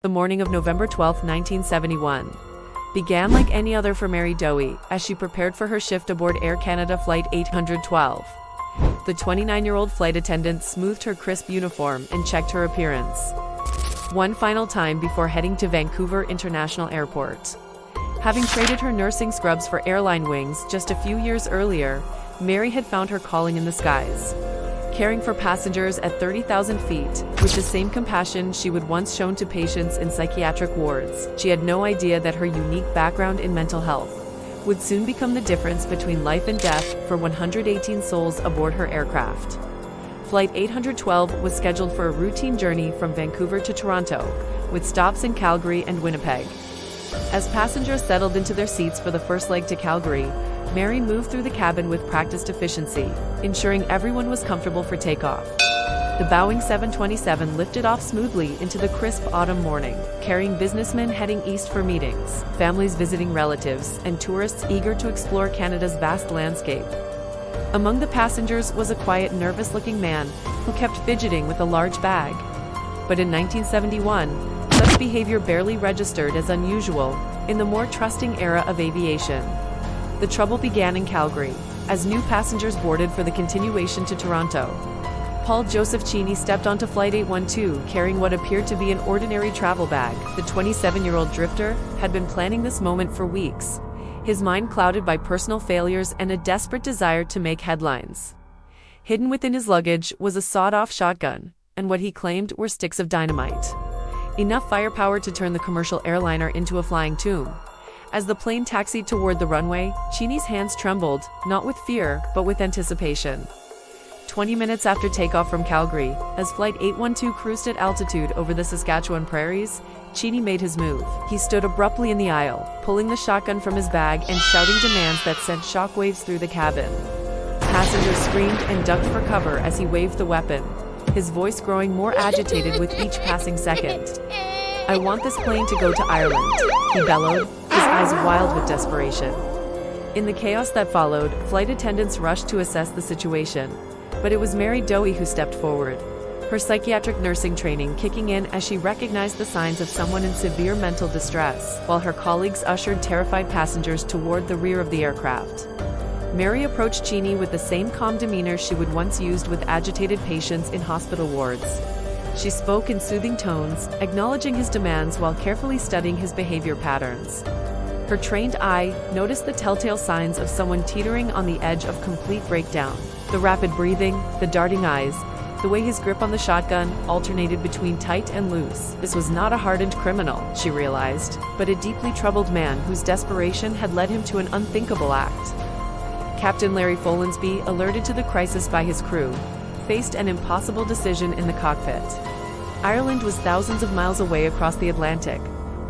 The morning of November 12, 1971, began like any other for Mary Dohey as she prepared for her shift aboard Air Canada Flight 812. The 29-year-old flight attendant smoothed her crisp uniform and checked her appearance one final time before heading to Vancouver International Airport. Having traded her nursing scrubs for airline wings just a few years earlier, Mary had found her calling in the skies. Caring for passengers at 30,000 feet, with the same compassion she would once shown to patients in psychiatric wards, she had no idea that her unique background in mental health would soon become the difference between life and death for 118 souls aboard her aircraft. Flight 812 was scheduled for a routine journey from Vancouver to Toronto, with stops in Calgary and Winnipeg. As passengers settled into their seats for the first leg to Calgary, Mary moved through the cabin with practiced efficiency, ensuring everyone was comfortable for takeoff. The Boeing 727 lifted off smoothly into the crisp autumn morning, carrying businessmen heading east for meetings, families visiting relatives, and tourists eager to explore Canada's vast landscape. Among the passengers was a quiet, nervous-looking man who kept fidgeting with a large bag. But in 1971, such behavior barely registered as unusual in the more trusting era of aviation. The trouble began in Calgary, as new passengers boarded for the continuation to Toronto. Paul Joseph Cheney stepped onto Flight 812 carrying what appeared to be an ordinary travel bag. The 27-year-old drifter had been planning this moment for weeks, his mind clouded by personal failures and a desperate desire to make headlines. Hidden within his luggage was a sawed-off shotgun, and what he claimed were sticks of dynamite. Enough firepower to turn the commercial airliner into a flying tomb. As the plane taxied toward the runway, Cheney's hands trembled, not with fear, but with anticipation. 20 minutes after takeoff from Calgary, as Flight 812 cruised at altitude over the Saskatchewan prairies, Cheney made his move. He stood abruptly in the aisle, pulling the shotgun from his bag and shouting demands that sent shockwaves through the cabin. Passengers screamed and ducked for cover as he waved the weapon, his voice growing more agitated with each passing second. "I want this plane to go to Ireland," he bellowed, his eyes wild with desperation. In the chaos that followed, flight attendants rushed to assess the situation. But it was Mary Dohey who stepped forward, her psychiatric nursing training kicking in as she recognized the signs of someone in severe mental distress, while her colleagues ushered terrified passengers toward the rear of the aircraft. Mary approached Cheney with the same calm demeanor she would once used with agitated patients in hospital wards. She spoke in soothing tones, acknowledging his demands while carefully studying his behavior patterns. Her trained eye noticed the telltale signs of someone teetering on the edge of complete breakdown. The rapid breathing, the darting eyes, the way his grip on the shotgun alternated between tight and loose. This was not a hardened criminal, she realized, but a deeply troubled man whose desperation had led him to an unthinkable act. Captain Larry Folensby, alerted to the crisis by his crew, faced an impossible decision in the cockpit. Ireland was thousands of miles away across the Atlantic,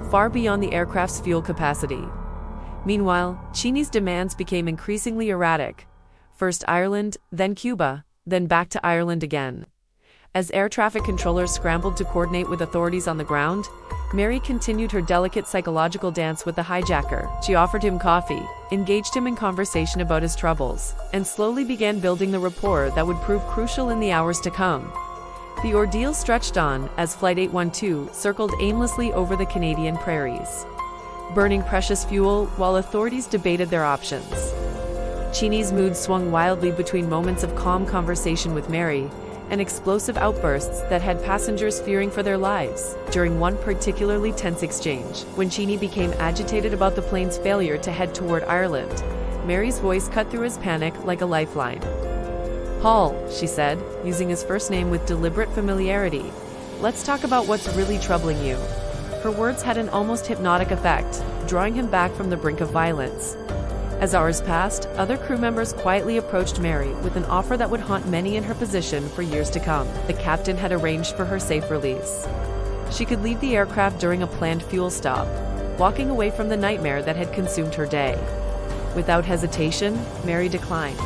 far beyond the aircraft's fuel capacity. Meanwhile, Cheney's demands became increasingly erratic. First Ireland, then Cuba, then back to Ireland again. As air traffic controllers scrambled to coordinate with authorities on the ground, Mary continued her delicate psychological dance with the hijacker. She offered him coffee, engaged him in conversation about his troubles, and slowly began building the rapport that would prove crucial in the hours to come. The ordeal stretched on as Flight 812 circled aimlessly over the Canadian prairies, burning precious fuel while authorities debated their options. Cheney's mood swung wildly between moments of calm conversation with Mary and explosive outbursts that had passengers fearing for their lives. During one particularly tense exchange, when Cheney became agitated about the plane's failure to head toward Ireland, Mary's voice cut through his panic like a lifeline. "Paul," she said, using his first name with deliberate familiarity, "let's talk about what's really troubling you." Her words had an almost hypnotic effect, drawing him back from the brink of violence. As hours passed, other crew members quietly approached Mary with an offer that would haunt many in her position for years to come. The captain had arranged for her safe release. She could leave the aircraft during a planned fuel stop, walking away from the nightmare that had consumed her day. Without hesitation, Mary declined.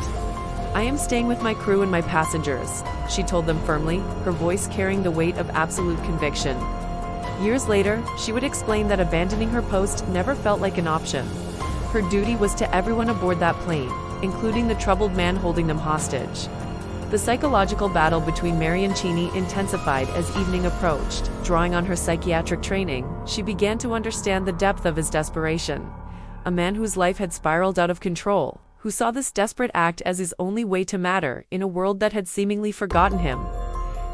"I am staying with my crew and my passengers," she told them firmly, her voice carrying the weight of absolute conviction. Years later, she would explain that abandoning her post never felt like an option. Her duty was to everyone aboard that plane, including the troubled man holding them hostage. The psychological battle between Mary and Cheney intensified as evening approached. Drawing on her psychiatric training, she began to understand the depth of his desperation. A man whose life had spiraled out of control, who saw this desperate act as his only way to matter in a world that had seemingly forgotten him.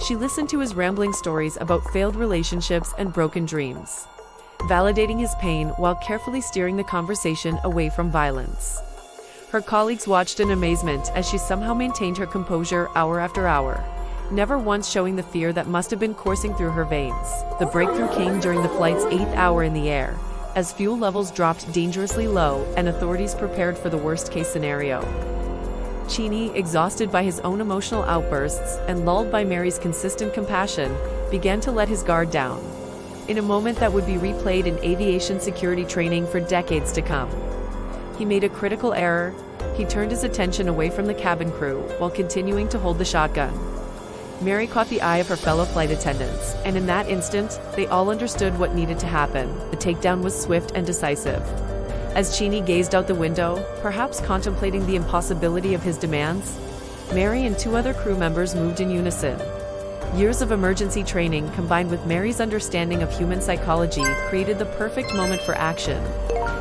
She listened to his rambling stories about failed relationships and broken dreams, validating his pain while carefully steering the conversation away from violence. Her colleagues watched in amazement as she somehow maintained her composure hour after hour, never once showing the fear that must have been coursing through her veins. The breakthrough came during the flight's 8th hour in the air, as fuel levels dropped dangerously low and authorities prepared for the worst-case scenario. Cheney, exhausted by his own emotional outbursts and lulled by Mary's consistent compassion, began to let his guard down, in a moment that would be replayed in aviation security training for decades to come. He made a critical error. He turned his attention away from the cabin crew while continuing to hold the shotgun. Mary caught the eye of her fellow flight attendants, and in that instant, they all understood what needed to happen. The takedown was swift and decisive. As Cheney gazed out the window, perhaps contemplating the impossibility of his demands, Mary and 2 other crew members moved in unison. Years of emergency training combined with Mary's understanding of human psychology created the perfect moment for action.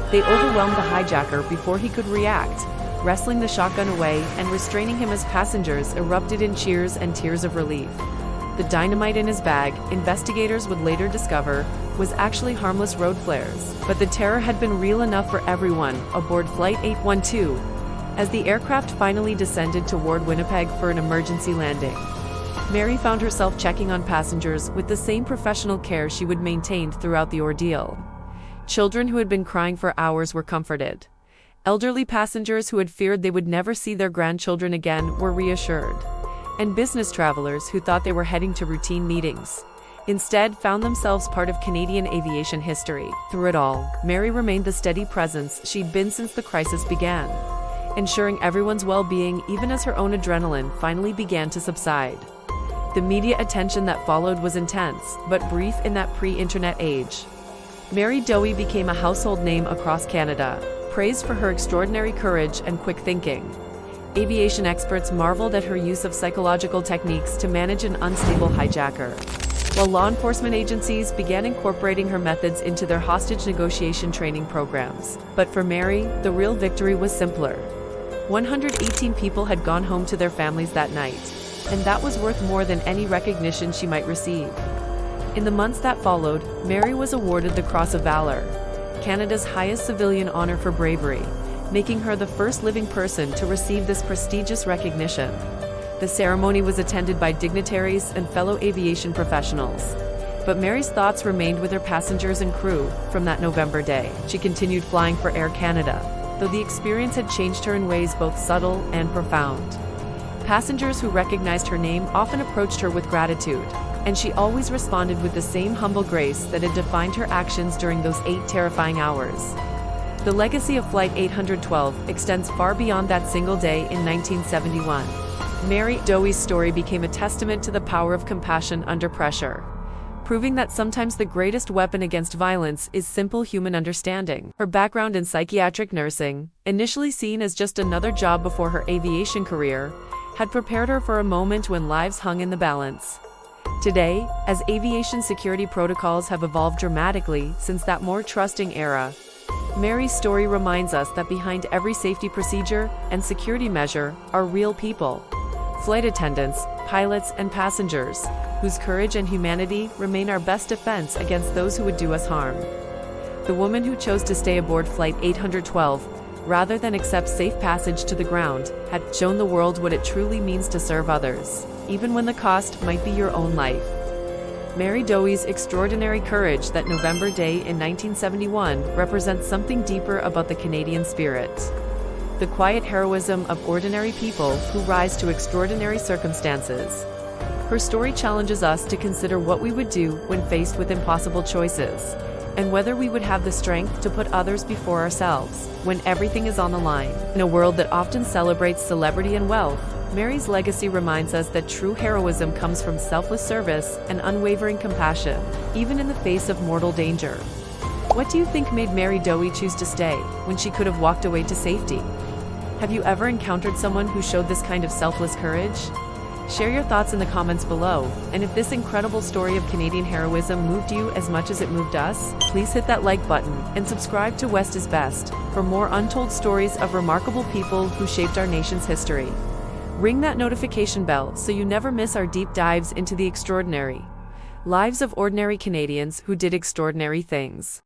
They overwhelmed the hijacker before he could react, wresting the shotgun away and restraining him as passengers erupted in cheers and tears of relief. The dynamite in his bag, investigators would later discover, was actually harmless road flares, but the terror had been real enough for everyone aboard Flight 812. As the aircraft finally descended toward Winnipeg for an emergency landing, Mary found herself checking on passengers with the same professional care she would maintained throughout the ordeal. Children who had been crying for hours were comforted. Elderly passengers who had feared they would never see their grandchildren again were reassured. And business travelers who thought they were heading to routine meetings instead found themselves part of Canadian aviation history. Through it all, Mary remained the steady presence she'd been since the crisis began, ensuring everyone's well-being even as her own adrenaline finally began to subside. The media attention that followed was intense, but brief in that pre-internet age. Mary Dohey became a household name across Canada, praised for her extraordinary courage and quick thinking. Aviation experts marveled at her use of psychological techniques to manage an unstable hijacker, while law enforcement agencies began incorporating her methods into their hostage negotiation training programs. But for Mary, the real victory was simpler. 118 people had gone home to their families that night, and that was worth more than any recognition she might receive. In the months that followed, Mary was awarded the Cross of Valor, Canada's highest civilian honor for bravery, making her the first living person to receive this prestigious recognition. The ceremony was attended by dignitaries and fellow aviation professionals. But Mary's thoughts remained with her passengers and crew from that November day. She continued flying for Air Canada, though the experience had changed her in ways both subtle and profound. Passengers who recognized her name often approached her with gratitude, and she always responded with the same humble grace that had defined her actions during those 8 terrifying hours. The legacy of Flight 812 extends far beyond that single day in 1971. Mary Dohey's story became a testament to the power of compassion under pressure, proving that sometimes the greatest weapon against violence is simple human understanding. Her background in psychiatric nursing, initially seen as just another job before her aviation career, had prepared her for a moment when lives hung in the balance. Today, as aviation security protocols have evolved dramatically since that more trusting era, Mary's story reminds us that behind every safety procedure and security measure are real people. Flight attendants, pilots, and passengers, whose courage and humanity remain our best defense against those who would do us harm. The woman who chose to stay aboard Flight 812, rather than accept safe passage to the ground, had shown the world what it truly means to serve others, even when the cost might be your own life. Mary Dohey's extraordinary courage that November day in 1971 represents something deeper about the Canadian spirit. The quiet heroism of ordinary people who rise to extraordinary circumstances. Her story challenges us to consider what we would do when faced with impossible choices, and whether we would have the strength to put others before ourselves when everything is on the line. In a world that often celebrates celebrity and wealth, Mary's legacy reminds us that true heroism comes from selfless service and unwavering compassion, even in the face of mortal danger. What do you think made Mary Dohey choose to stay when she could have walked away to safety? Have you ever encountered someone who showed this kind of selfless courage? Share your thoughts in the comments below, and if this incredible story of Canadian heroism moved you as much as it moved us, please hit that like button and subscribe to West is Best for more untold stories of remarkable people who shaped our nation's history. Ring that notification bell so you never miss our deep dives into the extraordinary lives of ordinary Canadians who did extraordinary things.